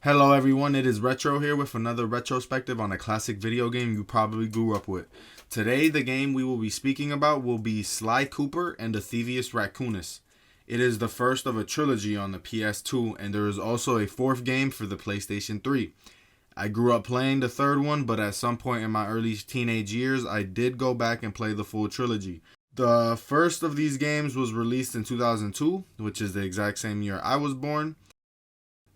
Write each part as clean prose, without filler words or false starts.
Hello everyone, it is Retro here with another retrospective on a classic video game you probably grew up with. Today, the game we will be speaking about will be Sly Cooper and the Thievius Raccoonus. It is the first of a trilogy on the PS2, and there is also a fourth game for the PlayStation 3. I grew up playing the third one, but at some point in my early teenage years, I did go back and play the full trilogy. The first of these games was released in 2002, which is the exact same year I was born.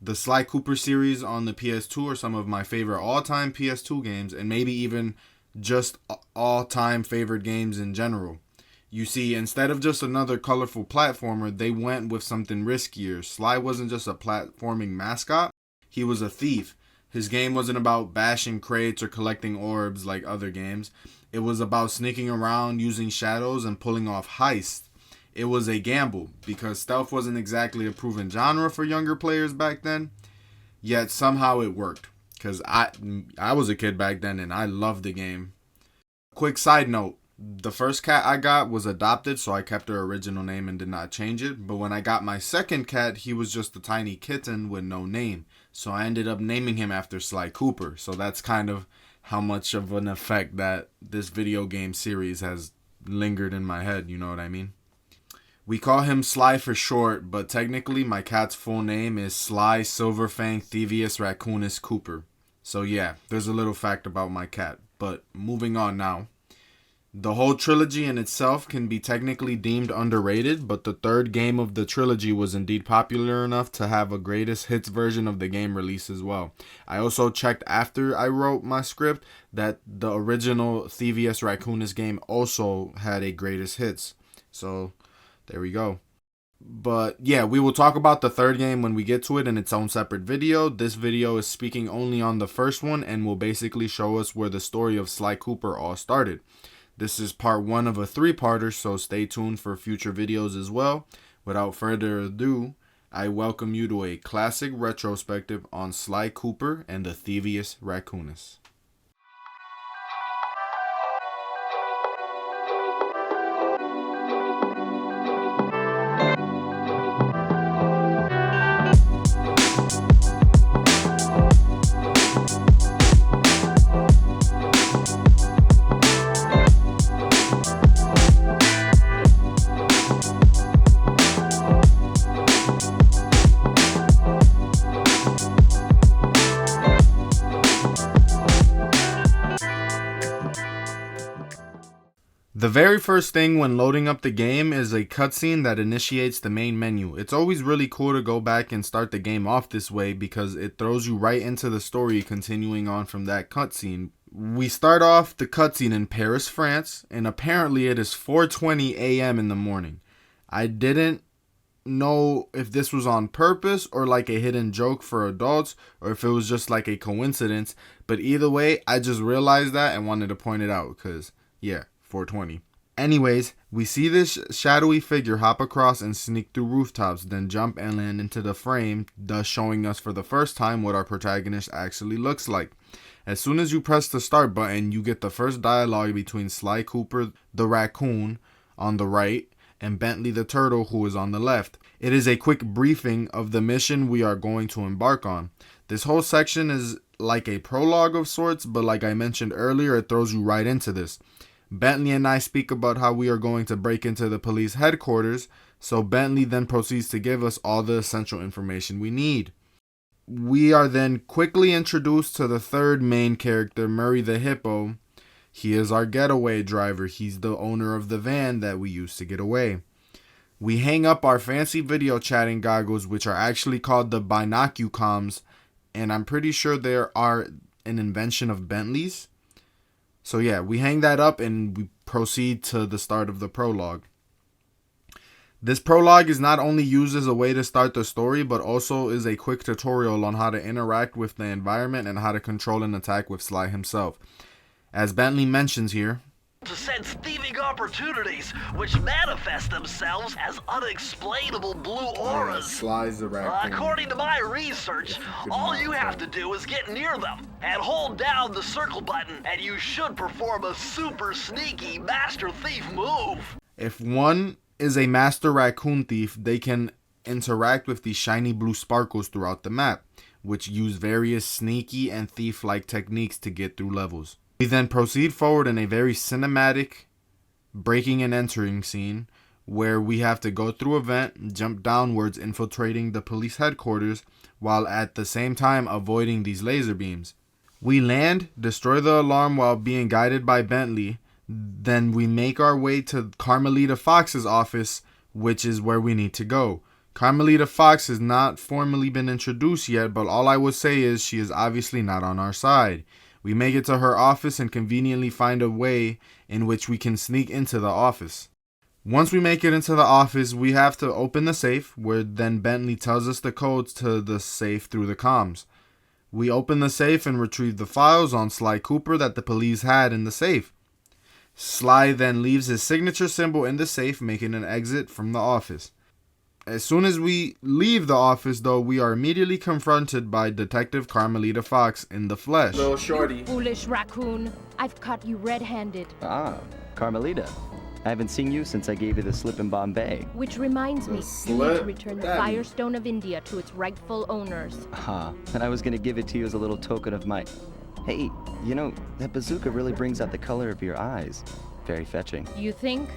The Sly Cooper series on the PS2 are some of my favorite all-time PS2 games, and maybe even just all-time favorite games in general. You see, instead of just another colorful platformer, they went with something riskier. Sly wasn't just a platforming mascot, he was a thief. His game wasn't about bashing crates or collecting orbs like other games. It was about sneaking around, using shadows, and pulling off heists. It was a gamble, because stealth wasn't exactly a proven genre for younger players back then, yet somehow it worked, because I was a kid back then and I loved the game. Quick side note, the first cat I got was adopted, so I kept her original name and did not change it, but when I got my second cat, he was just a tiny kitten with no name, so I ended up naming him after Sly Cooper, so that's kind of how much of an effect that this video game series has lingered in my head, you know what I mean? We call him Sly for short, but technically my cat's full name is Sly Silverfang Thievius Raccoonus Cooper. So yeah, there's a little fact about my cat. But moving on now. The whole trilogy in itself can be technically deemed underrated, but the third game of the trilogy was indeed popular enough to have a greatest hits version of the game release as well. I also checked after I wrote my script that the original Thievius Raccoonus game also had a greatest hits. So there we go. But yeah, we will talk about the third game when we get to it in its own separate video. This video is speaking only on the first one and will basically show us where the story of Sly Cooper all started. This is part one of a three-parter, so stay tuned for future videos as well. Without further ado, I welcome you to a classic retrospective on Sly Cooper and the Thievius Raccoonus. The very first thing when loading up the game is a cutscene that initiates the main menu. It's always really cool to go back and start the game off this way because it throws you right into the story continuing on from that cutscene. We start off the cutscene in Paris, France, and apparently it is 4:20 a.m. in the morning. I didn't know if this was on purpose or like a hidden joke for adults or if it was just like a coincidence, but either way, I just realized that and wanted to point it out because, yeah. 420. Anyways, we see this shadowy figure hop across and sneak through rooftops, then jump and land into the frame, thus showing us for the first time what our protagonist actually looks like. As soon as you press the start button, you get the first dialogue between Sly Cooper the raccoon on the right and Bentley the turtle who is on the left. It is a quick briefing of the mission we are going to embark on. This whole section is like a prologue of sorts, but like I mentioned earlier, it throws you right into this. Bentley and I speak about how we are going to break into the police headquarters, so Bentley then proceeds to give us all the essential information we need. We are then quickly introduced to the third main character, Murray the Hippo. He is our getaway driver. He's the owner of the van that we used to get away. We hang up our fancy video chatting goggles, which are actually called the binocucoms, and I'm pretty sure they are an invention of Bentley's. So yeah, we hang that up and we proceed to the start of the prologue. This prologue is not only used as a way to start the story, but also is a quick tutorial on how to interact with the environment and how to control an attack with Sly himself. As Bentley mentions here, to sense thieving opportunities, which manifest themselves as unexplainable blue auras. Sly's the raccoon. According to my research, all you have to do is get near them and hold down the circle button, and you should perform a super sneaky master thief move. If one is a master raccoon thief, they can interact with these shiny blue sparkles throughout the map. which use various sneaky and thief-like techniques to get through levels. We then proceed forward in a very cinematic breaking and entering scene where we have to go through a vent, jump downwards, infiltrating the police headquarters while at the same time avoiding these laser beams. We land, destroy the alarm while being guided by Bentley. Then we make our way to Carmelita Fox's office, which is where we need to go. Carmelita Fox has not formally been introduced yet, but all I would say is she is obviously not on our side. We make it to her office and conveniently find a way in which we can sneak into the office. Once we make it into the office, we have to open the safe, where then Bentley tells us the codes to the safe through the comms. We open the safe and retrieve the files on Sly Cooper that the police had in the safe. Sly then leaves his signature symbol in the safe, making an exit from the office. As soon as we leave the office, though, we are immediately confronted by Detective Carmelita Fox in the flesh. Little shorty. You foolish raccoon. I've caught you red-handed. Ah, Carmelita. I haven't seen you since I gave you the slip in Bombay. Which reminds me, you need to return the Damn. Firestone of India to its rightful owners. Ah, and I was gonna give it to you as a little token of my... Hey, you know, that bazooka really brings out the color of your eyes. Very fetching. You think?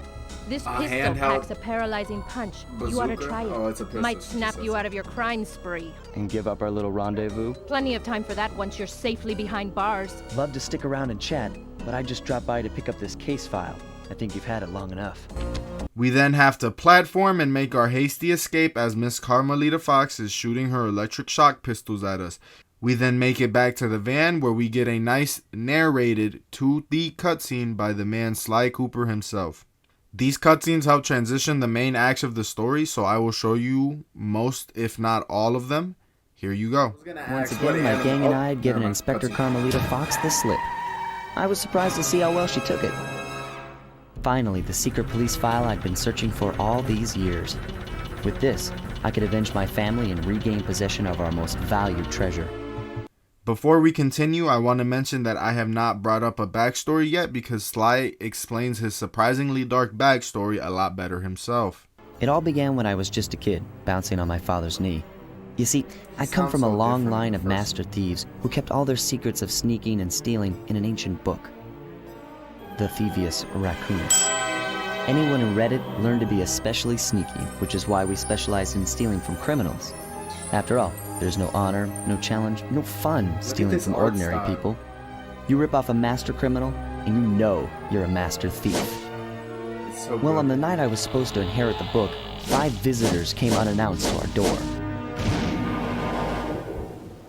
This A pistol handheld packs a paralyzing punch. You ought to bazooka? try it. Oh, it's a pistol, Might she snap says. you out of your crime spree. And give up our little rendezvous? Plenty of time for that once you're safely behind bars. Love to stick around and chat, but I just dropped by to pick up this case file. I think you've had it long enough. We then have to platform and make our hasty escape as Miss Carmelita Fox is shooting her electric shock pistols at us. We then make it back to the van where we get a nice narrated 2D cutscene by the man Sly Cooper himself. These cutscenes help transition the main acts of the story, so I will show you most, if not all of them. Here you go. Once again, my gang and I had given Inspector Carmelita Fox the slip. I was surprised to see how well she took it. Finally, the secret police file I'd been searching for all these years. With this, I could avenge my family and regain possession of our most valued treasure. Before we continue, I want to mention that I have not brought up a backstory yet because Sly explains his surprisingly dark backstory a lot better himself. It all began when I was just a kid, bouncing on my father's knee. You see, I come from a long line of master thieves who kept all their secrets of sneaking and stealing in an ancient book. The Thievius Raccoonus. Anyone who read it learned to be especially sneaky, which is why we specialize in stealing from criminals. After all, there's no honor, no challenge, no fun stealing from ordinary people. You rip off a master criminal, and you know you're a master thief. Well, on the night I was supposed to inherit the book, 5 visitors came unannounced to our door.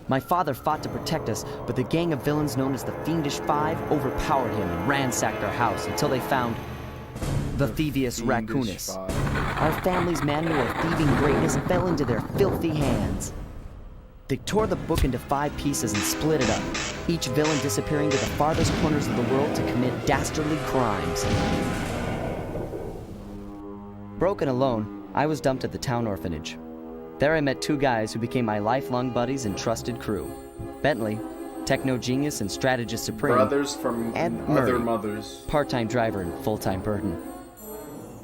My father fought to protect us, but the gang of villains known as the Fiendish Five overpowered him and ransacked our house until they found the Thievius Raccoonus. Our family's manual of thieving greatness fell into their filthy hands. They tore the book into 5 pieces and split it up, each villain disappearing to the farthest corners of the world to commit dastardly crimes. Broken alone, I was dumped at the town orphanage. There I met 2 guys who became my lifelong buddies and trusted crew. Bentley, techno genius and strategist supreme, Brothers from and other Murray, mothers. part-time driver and full-time burden.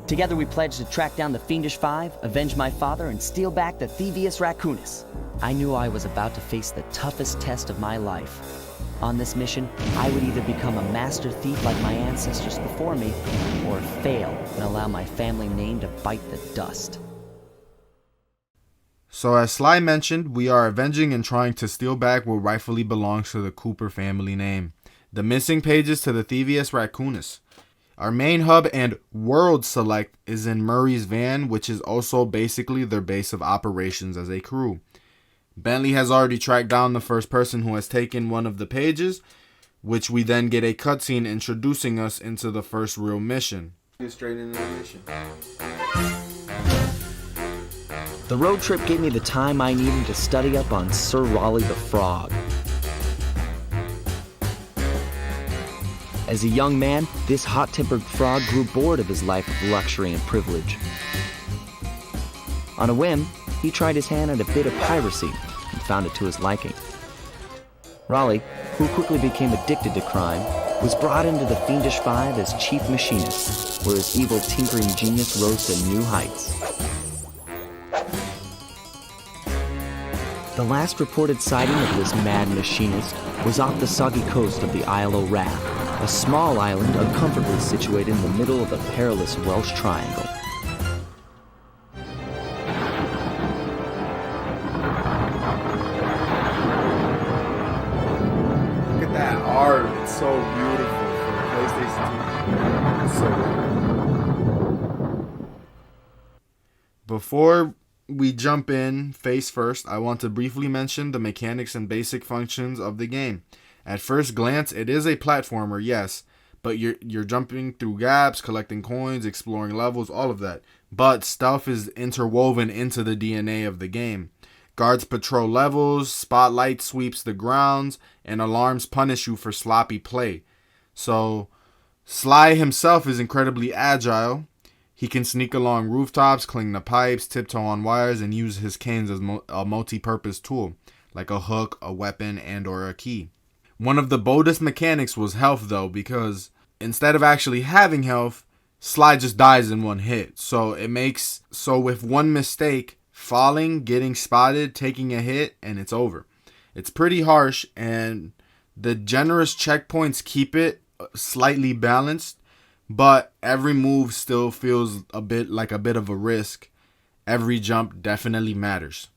Together we pledged to track down the Fiendish Five, avenge my father, and steal back the Thievius Raccoonus. I knew I was about to face the toughest test of my life. On this mission, I would either become a master thief like my ancestors before me, or fail and allow my family name to bite the dust. So as Sly mentioned, we are avenging and trying to steal back what rightfully belongs to the Cooper family name. The missing pages to the Thievius Raccoonus. Our main hub and world select is in Murray's van, which is also basically their base of operations as a crew. Bentley has already tracked down the first person who has taken one of the pages, which we then get a cutscene introducing us into the first real mission. Straight into the mission. The road trip gave me the time I needed to study up on Sir Raleigh the Frog. As a young man, this hot-tempered frog grew bored of his life of luxury and privilege. On a whim, he tried his hand at a bit of piracy and found it to his liking. Raleigh, who quickly became addicted to crime, was brought into the Fiendish Five as chief machinist, where his evil tinkering genius rose to new heights. The last reported sighting of this mad machinist was off the soggy coast of the Isle o' Wrath, a small island uncomfortably situated in the middle of the perilous Welsh Triangle. Look at that art. It's so beautiful for PlayStation 2. It's so good. Before we jump in face first, I want to briefly mention the mechanics and basic functions of the game. At first glance, it is a platformer, yes, but you're jumping through gaps, collecting coins, exploring levels, all of that. But stuff is interwoven into the DNA of the game. Guards patrol levels, spotlight sweeps the grounds, and alarms punish you for sloppy play. So, Sly himself is incredibly agile. He can sneak along rooftops, cling to pipes, tiptoe on wires, and use his canes as a multi-purpose tool, like a hook, a weapon, and or a key. One of the boldest mechanics was health, though, because instead of actually having health, Sly just dies in one hit. So with one mistake, falling, getting spotted, taking a hit, and it's over. It's pretty harsh, and the generous checkpoints keep it slightly balanced, but every move still feels a bit of a risk. Every jump definitely matters.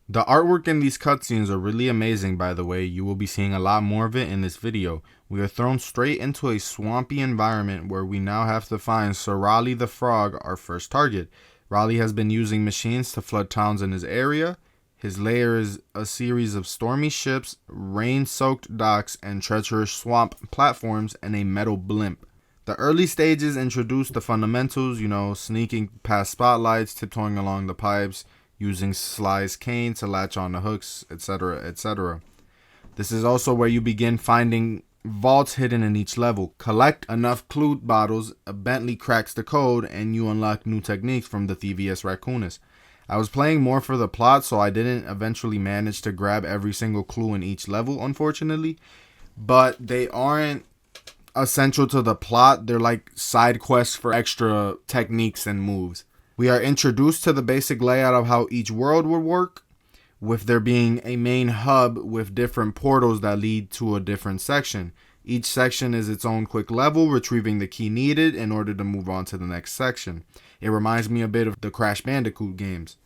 The artwork in these cutscenes are really amazing, by the way. You will be seeing a lot more of it in this video. We are thrown straight into a swampy environment where we now have to find Sir Raleigh the Frog, our first target. Raleigh has been using machines to flood towns in his area. His lair is a series of stormy ships, rain-soaked docks, and treacherous swamp platforms, and a metal blimp. The early stages introduce the fundamentals, sneaking past spotlights, tiptoeing along the pipes, using Sly's cane to latch on the hooks, etc., etc. This is also where you begin finding vaults hidden in each level. Collect enough clue bottles, a Bentley cracks the code, and you unlock new techniques from the Thievius Raccoonus. I was playing more for the plot, so I didn't eventually manage to grab every single clue in each level, unfortunately. But they aren't essential to the plot. They're like side quests for extra techniques and moves. We are introduced to the basic layout of how each world would work, with there being a main hub with different portals that lead to a different section. Each section is its own quick level, retrieving the key needed in order to move on to the next section. It reminds me a bit of the Crash Bandicoot games.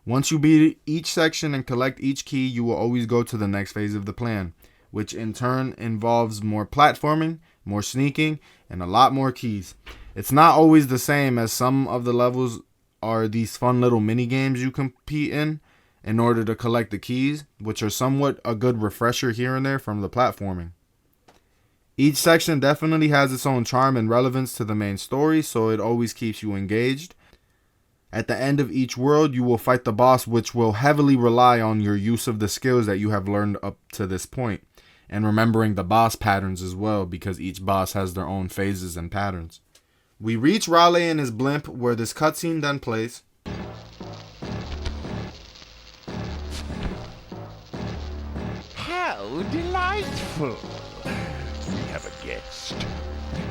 Once you beat each section and collect each key, you will always go to the next phase of the plan, which in turn involves more platforming, more sneaking, and a lot more keys. It's not always the same, as some of the levels are these fun little mini games you compete in order to collect the keys, which are somewhat a good refresher here and there from the platforming. Each section definitely has its own charm and relevance to the main story, so it always keeps you engaged. At the end of each world, you will fight the boss, which will heavily rely on your use of the skills that you have learned up to this point, and remembering the boss patterns as well, because each boss has their own phases and patterns. We reach Raleigh in his blimp, where this cutscene then plays. How delightful! We have a guest.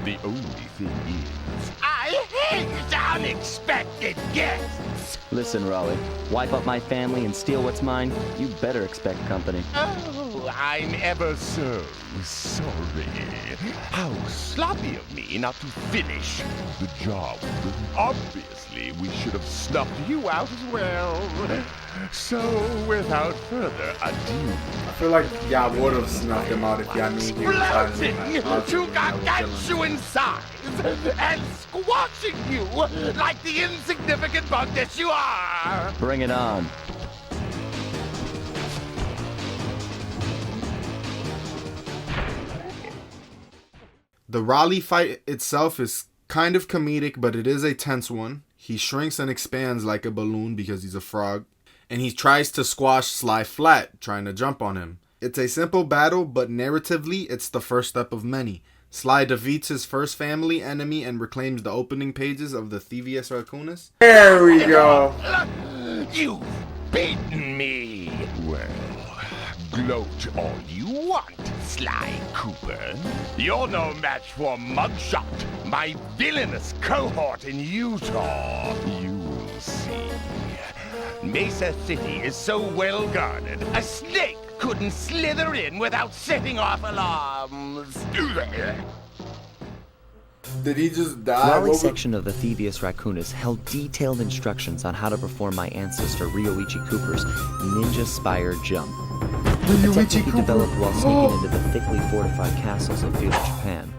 The only thing is, I hate unexpected guests! Listen, Raleigh, wipe up my family and steal what's mine? You better expect company. Oh, I'm ever so sorry. How sloppy of me not to finish the job. Obviously, we should have snuffed you out as well. So, without further ado, I feel like y'all would have snuffed him out if y'all knew he was exploding to gargantuan size and squashing you like the insignificant bug that you are. Bring it on. The Raleigh fight itself is kind of comedic, but it is a tense one. He shrinks and expands like a balloon because he's a frog, and he tries to squash Sly flat, trying to jump on him. It's a simple battle, but narratively, it's the first step of many. Sly defeats his first family enemy and reclaims the opening pages of the Thievius Raccoonus. There we go. You've beaten me. Well, gloat all you want, Sly Cooper. You're no match for Mugshot, my villainous cohort in Utah. You will see. Mesa City is so well guarded, a snake couldn't slither in without setting off alarms. Did he just die? Raleigh's section of the Thievius Raccoonus held detailed instructions on how to perform my ancestor Ryoichi Cooper's ninja spire jump. A technique he developed while sneaking into the thickly fortified castles of feudal Japan.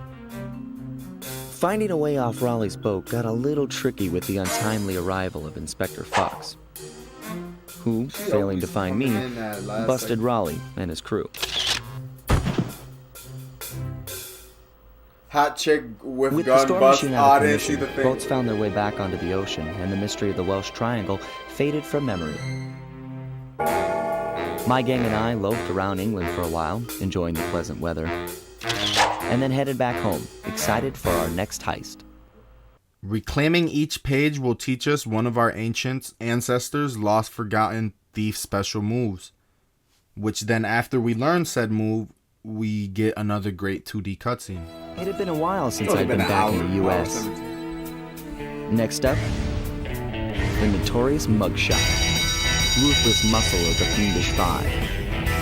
Finding a way off Raleigh's boat got a little tricky with the untimely arrival of Inspector Fox, who, failing to find me, busted Raleigh and his crew. Hot chick with With the gun storm bust. machine Oh, out I of didn't see commission, the thing. boats found their way back onto the ocean, and the mystery of the Welsh Triangle faded from memory. My gang and I loafed around England for a while, enjoying the pleasant weather, and then headed back home, excited for our next heist. Reclaiming each page will teach us one of our ancient ancestors' lost, forgotten thief special moves, which then after we learn said move, we get another great 2D cutscene. It had been a while since I'd been back in the U.S. Next up, the notorious Mugshot. Ruthless muscle of the fiendish five.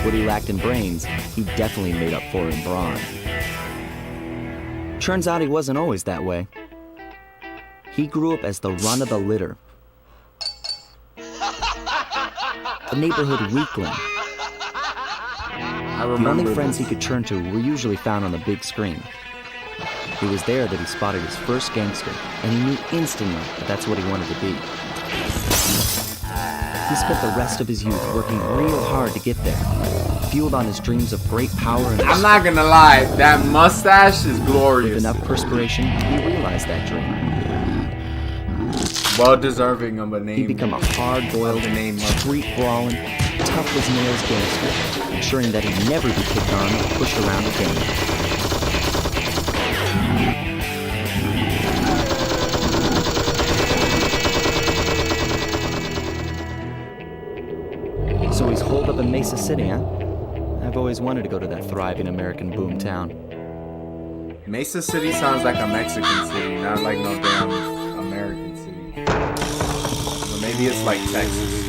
What he lacked in brains, he definitely made up for in brawn. Turns out he wasn't always that way. He grew up as the run of the litter. A neighborhood weakling. The only friends he could turn to were usually found on the big screen. It was there that he spotted his first gangster, and he knew instantly that that's what he wanted to be. He spent the rest of his youth working real hard to get there, fueled on his dreams of great power and I'm not gonna lie, that mustache is glorious. with enough perspiration, he realized that dream. Well deserving of a name. He'd become a hard-boiled, street-brawling, tough-as-nails gangster, ensuring that he'd never be picked on or pushed around again. So he's holed up in Mesa City, huh? I've always wanted to go to that thriving American boom town. Mesa City sounds like a Mexican city, not like no damn American city. Or maybe it's like Texas.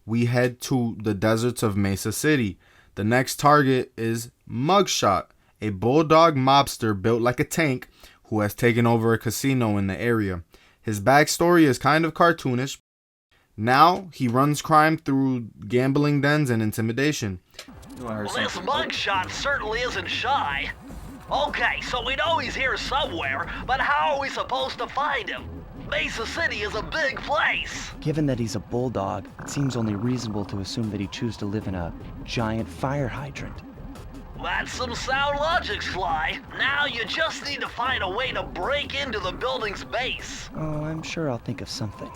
We head to the deserts of Mesa City. The next target is Mugshot, a bulldog mobster built like a tank who has taken over a casino in the area. His backstory is kind of cartoonish. Now he runs crime through gambling dens and intimidation. Well, this Mugshot certainly isn't shy. Okay, so we know he's here somewhere, but how are we supposed to find him? Mesa City is a big place. Given that he's a bulldog, it seems only reasonable to assume that he'd choose to live in a giant fire hydrant. That's some sound logic, Sly. Now you just need to find a way to break into the building's base. Oh, I'm sure I'll think of something.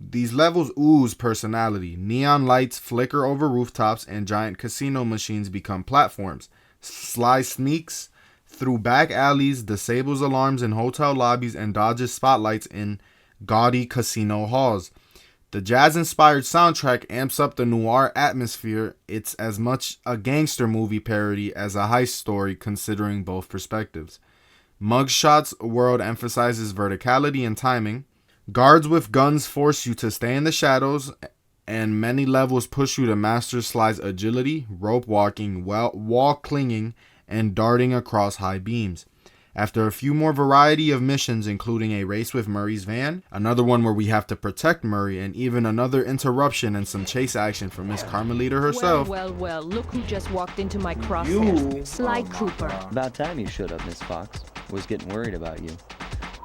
These levels ooze personality. Neon lights flicker over rooftops and giant casino machines become platforms. Sly sneaks through back alleys, disables alarms in hotel lobbies, and dodges spotlights in gaudy casino halls. The jazz-inspired soundtrack amps up the noir atmosphere. It's as much a gangster movie parody as a heist story, considering both perspectives. Mugshot's world emphasizes verticality and timing. Guards with guns force you to stay in the shadows, and many levels push you to master Sly's agility, rope walking, wall clinging, and darting across high beams. After a few more variety of missions, including a race with Murray's van, another one where we have to protect Murray, and even another interruption and some chase action from Miss Carmelita herself. Well, look who just walked into my crosshairs. Sly Cooper. About time you showed up, Miss Fox. Was getting worried about you.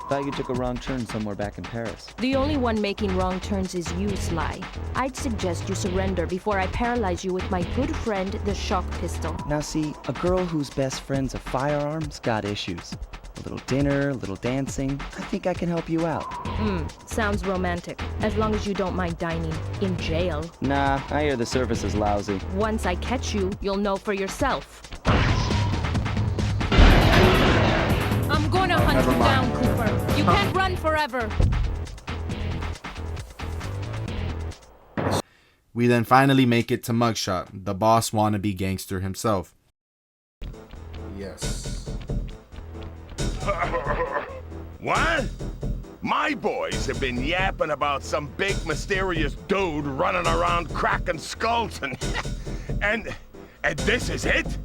Thought you took a wrong turn somewhere back in Paris. The only one making wrong turns is you, Sly. I'd suggest you surrender before I paralyze you with my good friend, the shock pistol. Now see, a girl whose best friend's a firearm's got issues. A little dinner, a little dancing. I think I can help you out. Sounds romantic, as long as you don't mind dining in jail. Nah, I hear the service is lousy. Once I catch you, you'll know for yourself. I'm gonna hunt you down, Cooper. You can't run forever. We then finally make it to Mugshot, the boss wannabe gangster himself. Yes. What? My boys have been yapping about some big mysterious dude running around cracking skulls and this is it?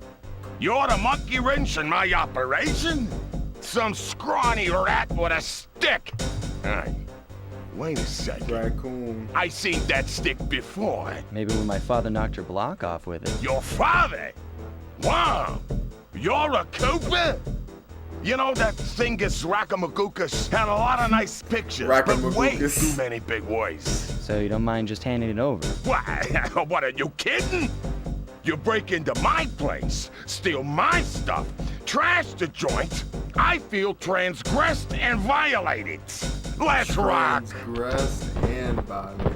You're the monkey wrench in my operation? Some scrawny rat with a stick. Hey, wait a second. Raccoon. I seen that stick before. Maybe when my father knocked your block off with it. Your father? Wow! You're a Cooper? You know that Thievius Raccoonus had a lot of nice pictures, but way too many big words. So you don't mind just handing it over? What, are you kidding? You break into my place, steal my stuff, trash the joint. I feel transgressed and violated. Let's rock! Transgressed and violated.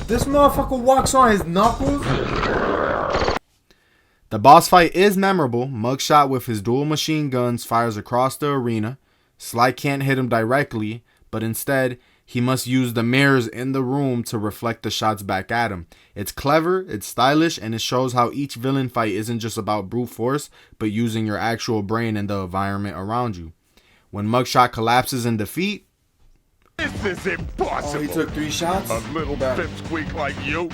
This motherfucker walks on his knuckles? The boss fight is memorable. Mugshot with his dual machine guns fires across the arena. Sly can't hit him directly, but instead, he must use the mirrors in the room to reflect the shots back at him. It's clever, it's stylish, and it shows how each villain fight isn't just about brute force, but using your actual brain and the environment around you. When Mugshot collapses in defeat... This is impossible! Oh, he took 3 shots? A little pipsqueak like you,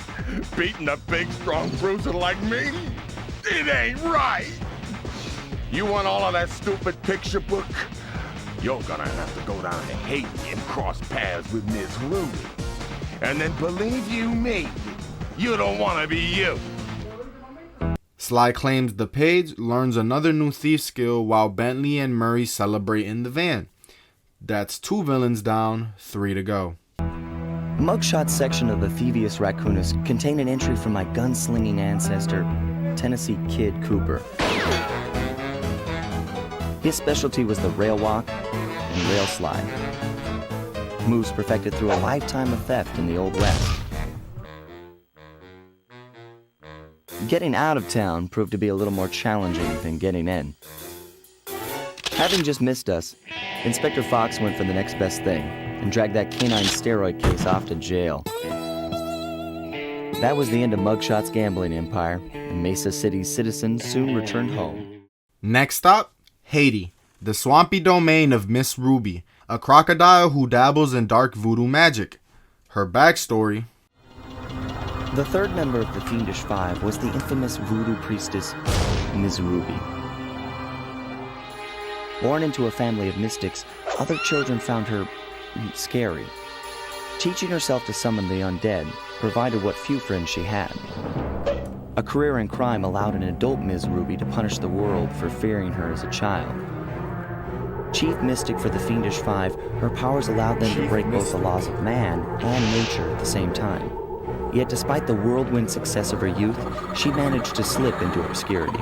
beating a big, strong bruiser like me? It ain't right! You want all of that stupid picture book? You're gonna have to go down to Haiti and cross paths with Miss Ruby. And then believe you me, you don't want to be you. Sly claims the page, learns another new thief skill while Bentley and Murray celebrate in the van. That's 2 villains down, 3 to go. Mugshot's section of the Thievius Raccoonus contained an entry from my gunslinging ancestor, Tennessee Kid Cooper. His specialty was the rail walk and rail slide, moves perfected through a lifetime of theft in the Old West. Getting out of town proved to be a little more challenging than getting in. Having just missed us, Inspector Fox went for the next best thing and dragged that canine steroid case off to jail. That was the end of Mugshot's gambling empire, and Mesa City's citizens soon returned home. Next stop, Haiti, the swampy domain of Miss Ruby, a crocodile who dabbles in dark voodoo magic. Her backstory... The third member of the Fiendish Five was the infamous voodoo priestess, Miss Ruby. Born into a family of mystics, other children found her scary. Teaching herself to summon the undead provided what few friends she had. A career in crime allowed an adult Ms. Ruby to punish the world for fearing her as a child. Chief mystic for the Fiendish Five, her powers allowed them to break both the laws of man and nature at the same time. Yet despite the whirlwind success of her youth, she managed to slip into obscurity.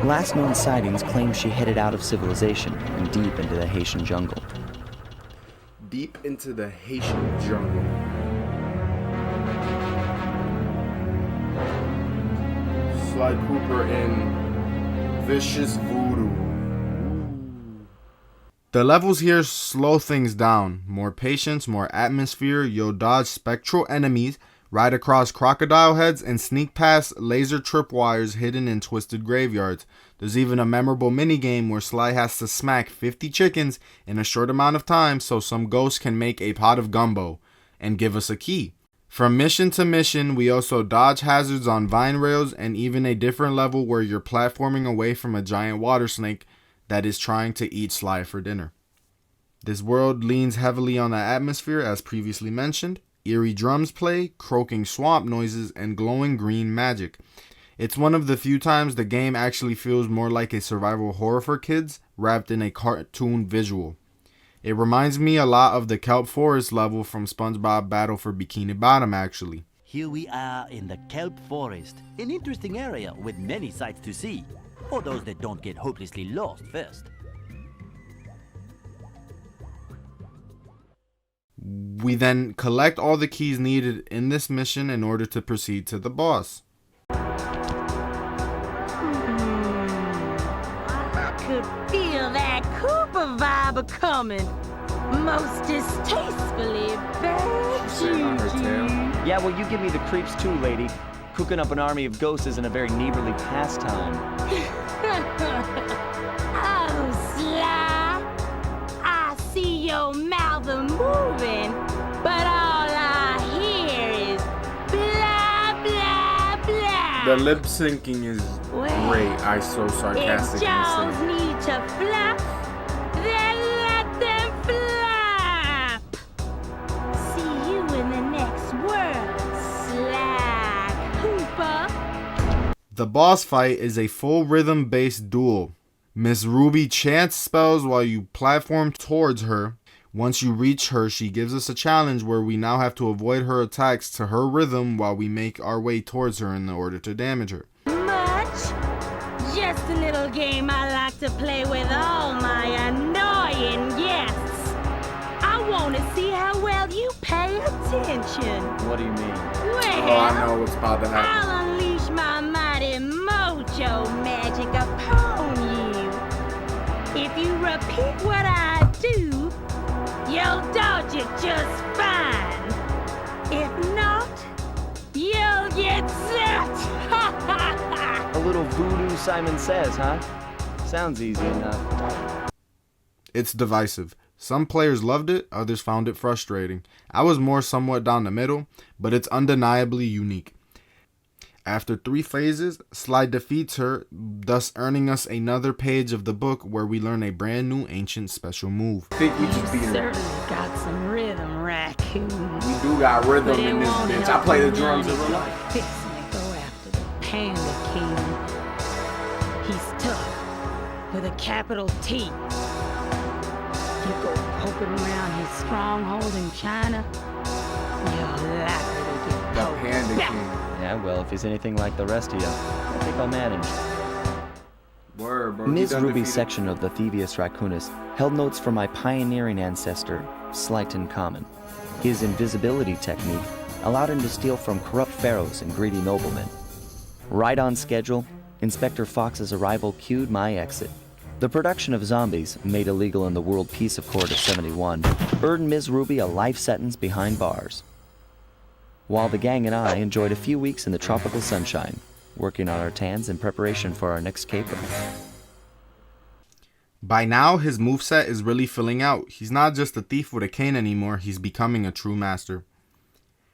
Last known sightings claim she headed out of civilization and deep into the Haitian jungle. Deep into the Haitian jungle. Sly Cooper in Vicious Voodoo. The levels here slow things down. More patience, more atmosphere. You'll dodge spectral enemies, ride across crocodile heads, and sneak past laser tripwires hidden in twisted graveyards. There's even a memorable minigame where Sly has to smack 50 chickens in a short amount of time so some ghost can make a pot of gumbo and give us a key. From mission to mission, we also dodge hazards on vine rails and even a different level where you're platforming away from a giant water snake that is trying to eat Sly for dinner. This world leans heavily on the atmosphere as previously mentioned. Eerie drums play, croaking swamp noises, and glowing green magic. It's one of the few times the game actually feels more like a survival horror for kids wrapped in a cartoon visual. It reminds me a lot of the Kelp Forest level from SpongeBob Battle for Bikini Bottom actually. Here we are in the Kelp Forest, an interesting area with many sights to see, for those that don't get hopelessly lost first. We then collect all the keys needed in this mission in order to proceed to the boss. I could feel that Cooper vibe coming. Most distastefully bad juju. Yeah, well, you give me the creeps too, lady. Cooking up an army of ghosts isn't a very neighborly pastime. Oh, Sly. I see your mouth a-moving, but all I hear is blah, blah, blah. The lip syncing is great. I so sarcastic. If jaws need to flap, then let them flap. See you in the next world, Sly Cooper. The boss fight is a full rhythm-based duel. Miss Ruby chants spells while you platform towards her. Once you reach her, she gives us a challenge where we now have to avoid her attacks to her rhythm while we make our way towards her in order to damage her. Much? Just a little game I like to play with all my annoying guests. I want to see how well you pay attention. What do you mean? Well, Oh, I know what's about to happen. I'll unleash my mighty mojo magic upon you. If you repeat what I do, you'll dodge it just fine. If not, you'll get zapped. A little voodoo, Simon Says, huh? Sounds easy enough. It's divisive. Some players loved it, others found it frustrating. I was more somewhat down the middle, but it's undeniably unique. After 3 phases, Sly defeats her, thus earning us another page of the book where we learn a brand new ancient special move. I think we just beat her. Certainly got some rhythm, Raccoon. We do got rhythm But it in this won't bitch. help I play the you drums in none real if life. you're fixing to go after the Panda King. He's tough, with a capital T. You go poking around his stronghold in China, you're likely to get The poked Panda back. King. Yeah, well, if he's anything like the rest of you, I think I'll manage. Word, bro. Ms. You done Ruby's defeated- section of the Thievius Raccoonus held notes from my pioneering ancestor, Slyton Common. His invisibility technique allowed him to steal from corrupt pharaohs and greedy noblemen. Right on schedule, Inspector Fox's arrival cued my exit. The production of zombies, made illegal in the World Peace Accord of 71, earned Ms. Ruby a life sentence behind bars. While the gang and I enjoyed a few weeks in the tropical sunshine, working on our tans in preparation for our next caper. By now, his moveset is really filling out. He's not just a thief with a cane anymore, he's becoming a true master.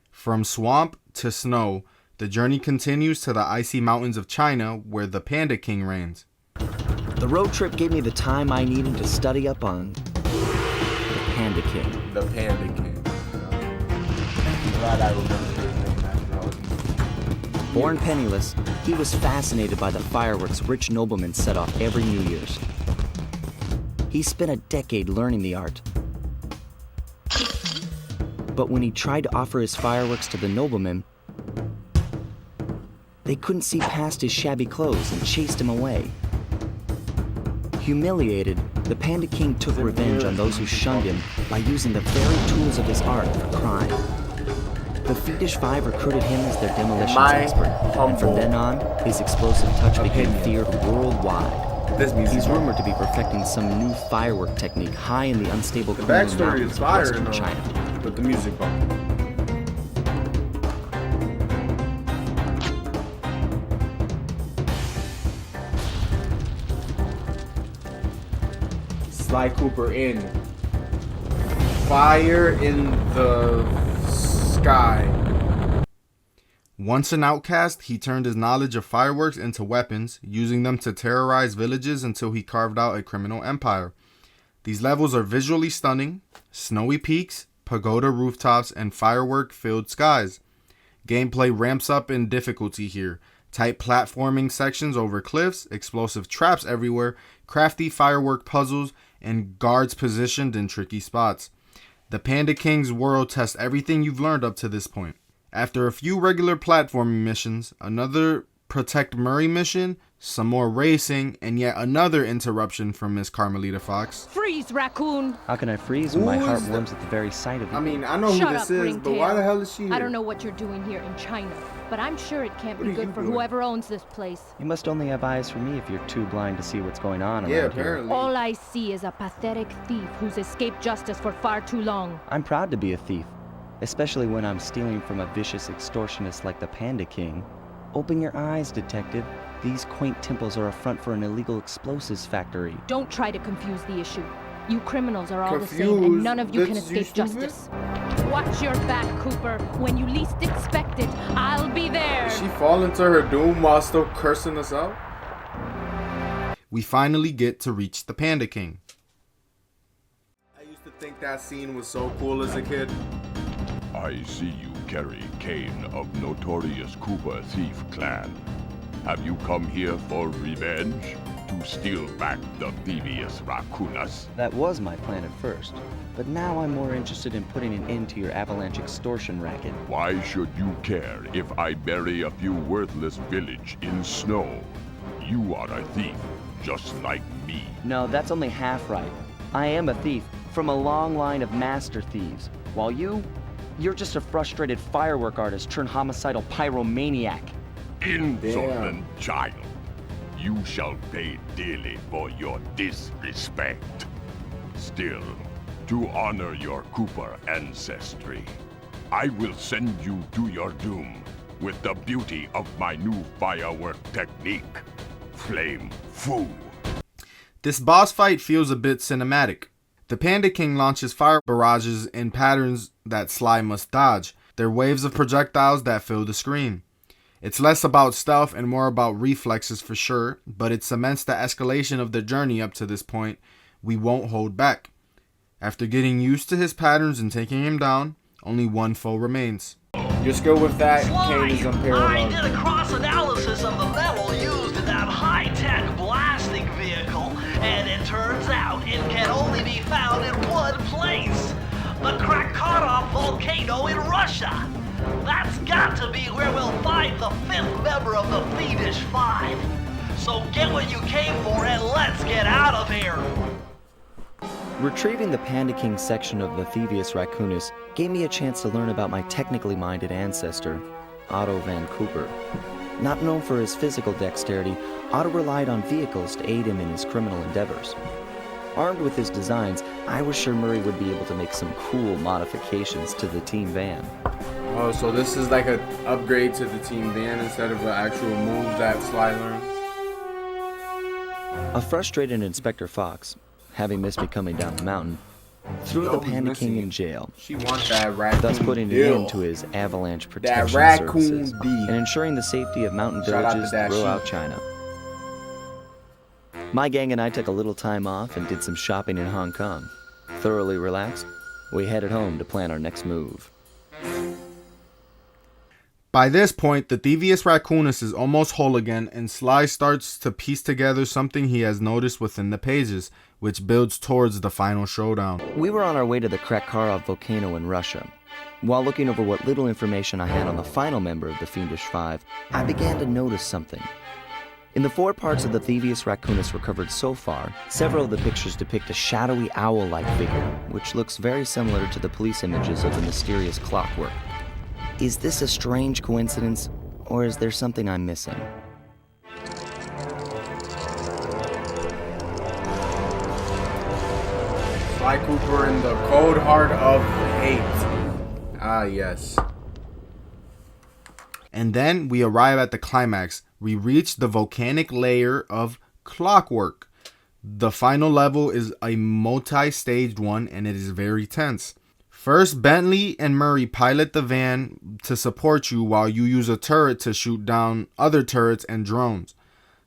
From swamp to snow, the journey continues to the icy mountains of China where the Panda King reigns. The road trip gave me the time I needed to study up on the Panda King. The Panda King. Glad I remember his name after all these. Born penniless, he was fascinated by the fireworks rich noblemen set off every New Year's. He spent a decade learning the art. But when he tried to offer his fireworks to the noblemen, they couldn't see past his shabby clothes and chased him away. Humiliated, the Panda King took revenge on those who shunned him by using the very tools of his art for crime. The Fiendish Five recruited him as their demolitions expert, and from then on, his explosive touch became feared worldwide. He's rumored to be perfecting some new firework technique high in the unstable The Kunlun backstory mountains is of fire, western though. China. But the music bump. Sly Cooper in. Fire in the sky. Once an outcast, he turned his knowledge of fireworks into weapons, using them to terrorize villages until he carved out a criminal empire. These levels are visually stunning: snowy peaks, pagoda rooftops, and firework-filled skies. Gameplay ramps up in difficulty here. Tight platforming sections over cliffs, explosive traps everywhere, crafty firework puzzles, and guards positioned in tricky spots. The Panda King's world tests everything you've learned up to this point. After a few regular platforming missions, another Protect Murray mission, some more racing, and yet another interruption from Miss Carmelita Fox. Freeze, raccoon! How can I freeze when my Who heart is warms at the very sight of you? I mean, I know who Shut this up, is, but why Ringtail. the hell is she here? I don't know what you're doing here in China, but I'm sure it can't What be are you good for doing? whoever owns this place. You must only have eyes for me if you're too blind to see what's going on Yeah, around here. apparently. All I see is a pathetic thief who's escaped justice for far too long. I'm proud to be a thief, especially when I'm stealing from a vicious extortionist like the Panda King. Open your eyes, detective. These quaint temples are a front for an illegal explosives factory. Don't try to confuse the issue. You criminals are all the same, Confused. and none of you can That's you escape stupid? justice. Watch your back, Cooper. When you least expect it, I'll be there. Did she fall into her doom while still cursing us out? We finally get to reach the Panda King. I used to think that scene was so cool as a kid. I see you carry Kane of notorious Cooper thief clan. Have you come here for revenge? To steal back the Thievius Raccoonus? That was my plan at first, but now I'm more interested in putting an end to your avalanche extortion racket. Why should you care if I bury a few worthless village in snow? You are a thief, just like me. No, that's only half right. I am a thief from a long line of master thieves, while you're just a frustrated firework artist turned homicidal pyromaniac. Insolent child. You shall pay dearly for your disrespect. Still, to honor your Cooper ancestry, I will send you to your doom with the beauty of my new firework technique, Flame Foo. This boss fight feels a bit cinematic. The Panda King launches fire barrages in patterns that Sly must dodge. They're waves of projectiles that fill the screen. It's less about stealth and more about reflexes for sure, but it cements the escalation of the journey up to this point. We won't hold back. After getting used to his patterns and taking him down, only one foe remains. You're skilled with that. Sly, Kane is I unparalleled. did a cross-analysis of the metal used in that high-tech blasting vehicle, and it turns out it can only be found in one place. The Krakatoa volcano in Russia. That's got to be where we'll find the 5th member of the Fiendish Five. So get what you came for and let's get out of here. Retrieving the Panda King section of the Thievius Raccoonus gave me a chance to learn about my technically minded ancestor, Otto Van Cooper. Not known for his physical dexterity, Otto relied on vehicles to aid him in his criminal endeavors. Armed with his designs, I was sure Murray would be able to make some cool modifications to the team van. Oh, so this is like an upgrade to the team van instead of an actual move that Sly learned? A frustrated Inspector Fox, having missed me coming down the mountain, threw the Always Panda King missing. in jail, She wants that raccoon thus putting an deal. end to his avalanche protection raccoon services D. and ensuring the safety of mountain Shout out to villages that throughout sheep. China. My gang and I took a little time off and did some shopping in Hong Kong. Thoroughly relaxed, we headed home to plan our next move. By this point, the Thievius Raccoonus is almost whole again, and Sly starts to piece together something he has noticed within the pages, which builds towards the final showdown. We were on our way to the Krakatoa volcano in Russia. While looking over what little information I had on the final member of the Fiendish Five, I began to notice something. In the 4 parts of the Thievius Raccoonus recovered so far, several of the pictures depict a shadowy owl-like figure, which looks very similar to the police images of the mysterious Clockwork. Is this a strange coincidence, or is there something I'm missing? Sly Cooper in the cold heart of hate. Ah, yes. And then we arrive at the climax. We reach the volcanic layer of Clockwork. The final level is a multi-staged one, and it is very tense. First, Bentley and Murray pilot the van to support you while you use a turret to shoot down other turrets and drones.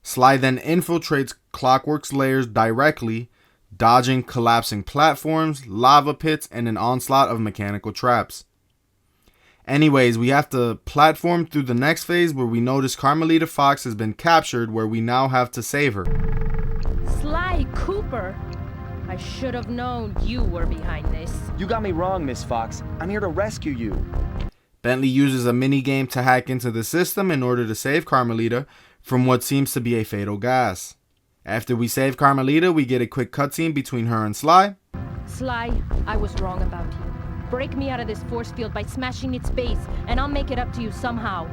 Sly then infiltrates Clockwork's layers directly, dodging collapsing platforms, lava pits, and an onslaught of mechanical traps. Anyways, we have to platform through the next phase where we notice Carmelita Fox has been captured, where we now have to save her. Sly Cooper? I should have known you were behind this. You got me wrong, Miss Fox. I'm here to rescue you. Bentley uses a mini-game to hack into the system in order to save Carmelita from what seems to be a fatal gas. After we save Carmelita, we get a quick cutscene between her and Sly. Sly, I was wrong about you. Break me out of this force field by smashing its base, and I'll make it up to you somehow.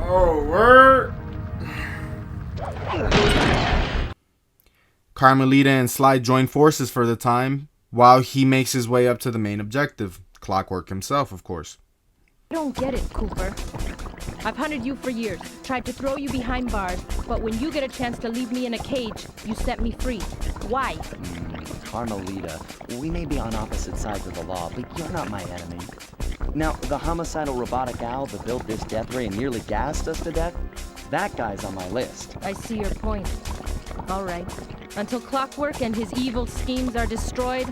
Oh, word. Carmelita and Sly join forces for the time, while he makes his way up to the main objective. Clockwork himself, of course. I don't get it, Cooper. I've hunted you for years, tried to throw you behind bars, but when you get a chance to leave me in a cage, you set me free. Why? Carmelita, we may be on opposite sides of the law, but you're not my enemy. Now, the homicidal robotic owl that built this death ray and nearly gassed us to death, that guy's on my list. I see your point. All right. Until Clockwork and his evil schemes are destroyed,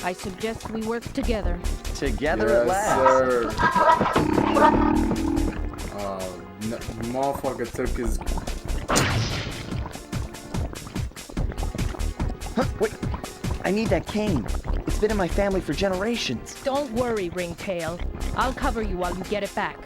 I suggest we work together. Together at last. Sir. Motherfucker took his... Wait, I need that cane. It's been in my family for generations. Don't worry, Ringtail. I'll cover you while you get it back.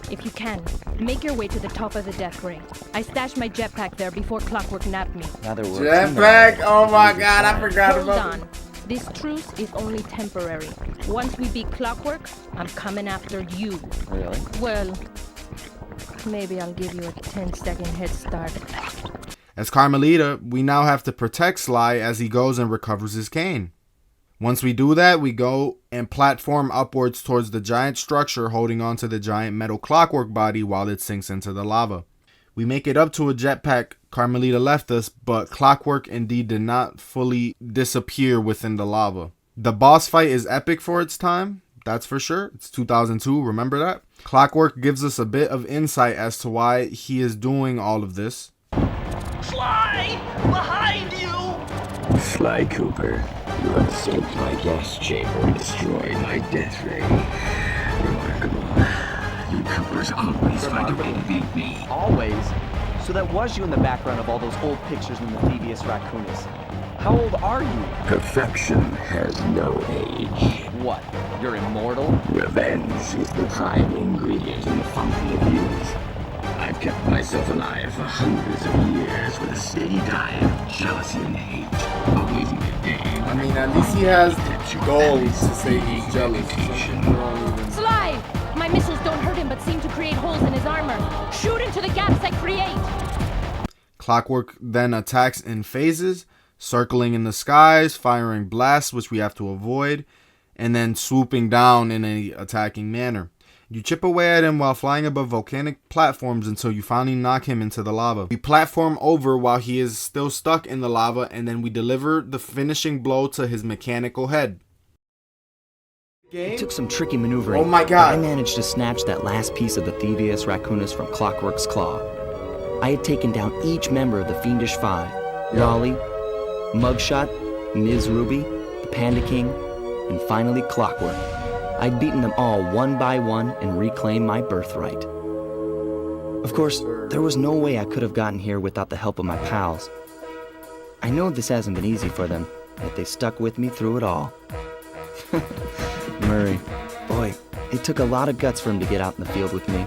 If you can, make your way to the top of the death ray. I stashed my jetpack there before Clockwork nabbed me. Jetpack? Oh my god, I forgot Hold about on. This truce is only temporary. Once we beat Clockwork, I'm coming after you. Really? Well, maybe I'll give you a 10-second head start. As Carmelita, we now have to protect Sly as he goes and recovers his cane. Once we do that, we go and platform upwards towards the giant structure holding onto the giant metal Clockwork body while it sinks into the lava. We make it up to a jetpack Carmelita left us, but Clockwork indeed did not fully disappear within the lava. The boss fight is epic for its time, that's for sure. It's 2002, remember that? Clockwork gives us a bit of insight as to why he is doing all of this. Sly! Behind you! Sly Cooper, you usurped my gas chamber and destroyed my death ray. Remarkable. You Coopers always find a way to beat me. Always? So that was you in the background of all those old pictures in the Thievius Raccoonus. How old are you? Perfection has no age. What? You're immortal? Revenge is the prime ingredient in the fountain of youth. I've kept myself alive for hundreds of years with a steady diet of jealousy and hate, awaiting the day. I mean, at least he has goals to say he's jealous. Sly! My missiles don't hurt him but seem to create holes in his armor. Shoot into the gaps I create! Clockwork then attacks in phases, circling in the skies, firing blasts which we have to avoid, and then swooping down in a attacking manner. You chip away at him while flying above volcanic platforms until you finally knock him into the lava. We platform over while he is still stuck in the lava, and then we deliver the finishing blow to his mechanical head. It took some tricky maneuvering. Oh my god. But I managed to snatch that last piece of the Thievius Raccoonus from Clockwork's claw. I had taken down each member of the Fiendish Five. Raleigh, Mugshot, Ms. Ruby, the Panda King, and finally Clockwork. I'd beaten them all one by one and reclaimed my birthright. Of course, there was no way I could have gotten here without the help of my pals. I know this hasn't been easy for them, yet they stuck with me through it all. Murray, boy, it took a lot of guts for him to get out in the field with me.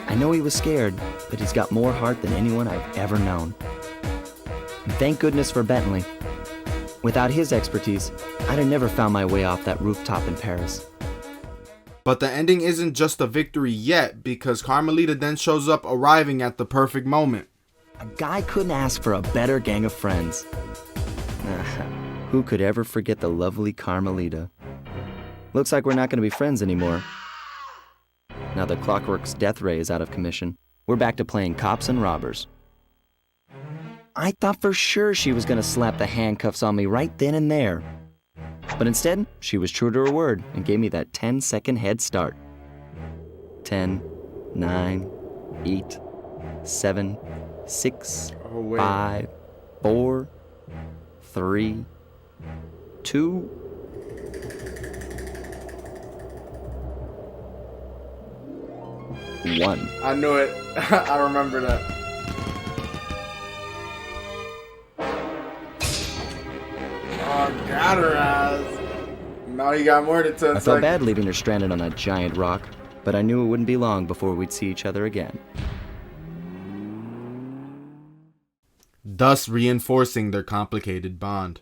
I know he was scared, but he's got more heart than anyone I've ever known. And thank goodness for Bentley. Without his expertise, I'd have never found my way off that rooftop in Paris. But the ending isn't just a victory yet, because Carmelita then shows up arriving at the perfect moment. A guy couldn't ask for a better gang of friends. Who could ever forget the lovely Carmelita? Looks like we're not going to be friends anymore. Now that Clockwork's death ray is out of commission, we're back to playing cops and robbers. I thought for sure she was going to slap the handcuffs on me right then and there. But instead, she was true to her word and gave me that 10-second head start. 10, 9, 8, 7, 6, 5, 4, 3, 2, 1. I knew it. I remember that. Oh, got her ass. Now you got more than 10 seconds. I felt bad leaving her stranded on that giant rock, but I knew it wouldn't be long before we'd see each other again. Thus reinforcing their complicated bond.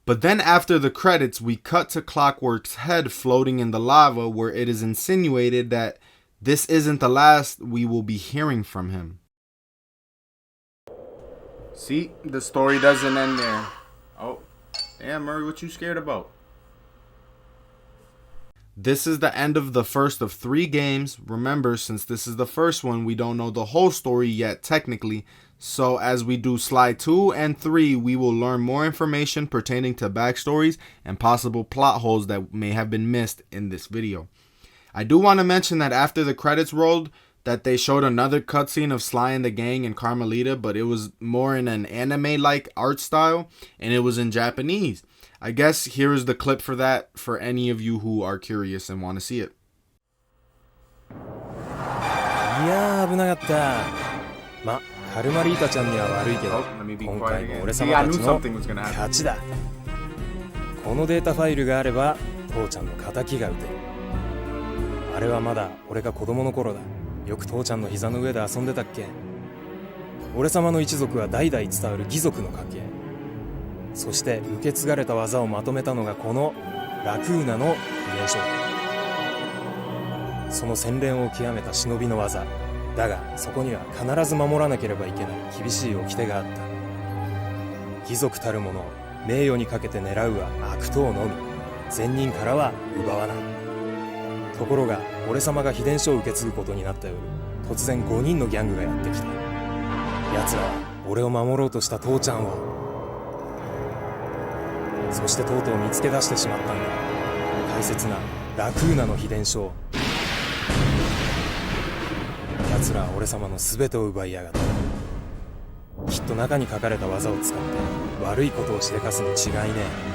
But then after the credits, we cut to Clockwork's head floating in the lava, where it is insinuated that this isn't the last we will be hearing from him. See, the story doesn't end there. Oh, yeah, Murray, what you scared about? This is the end of the first of 3 games. Remember, since this is the first one, we don't know the whole story yet technically. So as we do Sly 2 and 3, we will learn more information pertaining to backstories and possible plot holes that may have been missed in this video. I do want to mention that after the credits rolled, that they showed another cutscene of Sly and the gang in Carmelita, but it was more in an anime-like art style, and it was in Japanese. I guess here is the clip for that for any of you who are curious and want to see it. いやー危なかった。ま、カルマリータちゃんには悪いけど、今回も俺様たちの勝ちだ。このデータファイルがあれば、父ちゃんの仇が撃てる。あれはまだ俺が子供の頃だ。よく父ちゃんの膝の上で遊んでたっけ。俺様の一族は代々伝わる義族の家系。そして受け継がれた技をまとめたのがこのラクーナの遺伝書。その洗練を極めた忍びの技だが、そこには必ず守らなければいけない厳しい掟があった。義族たる者を名誉にかけて狙うは悪党のみ、善人からは奪わない。ところが俺様が秘伝書を受け継ぐことになった夜、突然5人のギャングがやってきた。奴らは俺を守ろうとした父ちゃんを、そしてとうとう見つけ出してしまったんだ。大切なラクーナの秘伝書を。奴らは俺様の全てを奪いやがった。きっと中に書かれた技を使って悪いことをしでかすに違いねえ。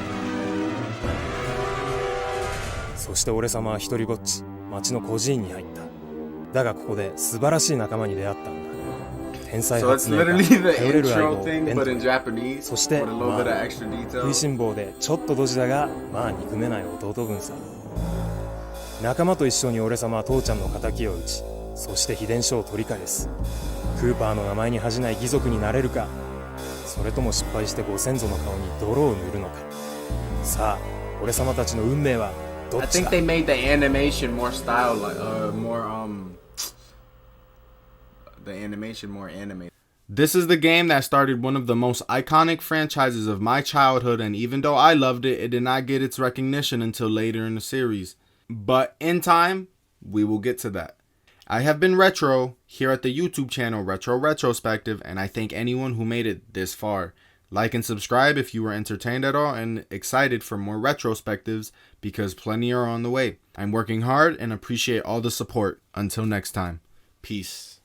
そして俺様は一人ぼっち町の孤児院に入った。だがここで素晴らしい仲間に出会ったんだ。天才発明家、頼れる相棒ベント、そして食いしん坊でちょっとドジだがまあ憎めない弟分さ。仲間と一緒に俺様は父ちゃんの仇を討ち、そして秘伝書を取り返す。クーパーの名前に恥じない義族になれるか、それとも失敗してご先祖の顔に泥を塗るのか。さあ俺様たちの運命はどっちだ。 I think they made the animation more style, the animation more animated. This is the game that started one of the most iconic franchises of my childhood, and even though I loved it, it did not get its recognition until later in the series. But in time, we will get to that. I have been Retro here at the YouTube channel Retro Retrospective, and I thank anyone who made it this far. Like and subscribe if you were entertained at all and excited for more retrospectives, because plenty are on the way. I'm working hard and appreciate all the support. Until next time, peace.